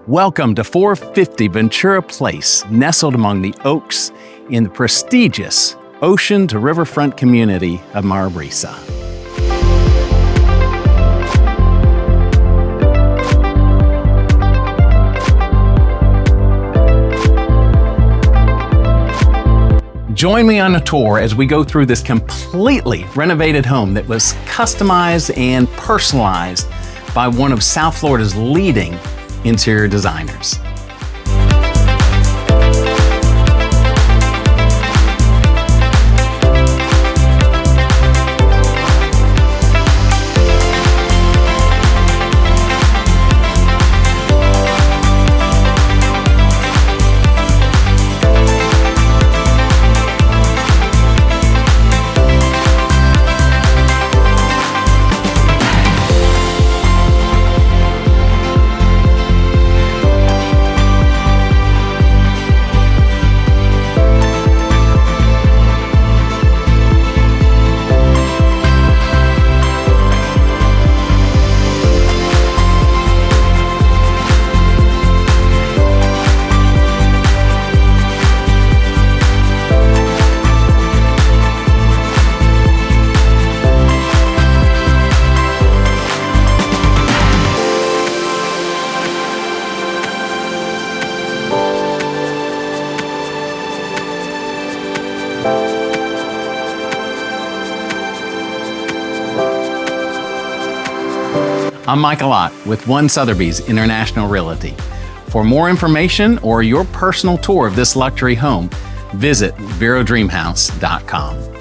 Welcome to 450 Ventura Place, nestled among the oaks in the prestigious ocean to riverfront community of Mar Brisa. Join me on a tour as we go through this completely renovated home that was customized and personalized by one of South Florida's leading interior designers. I'm Michael Ott with One Sotheby's International Realty. For more information or your personal tour of this luxury home, visit verodreamhouse.com.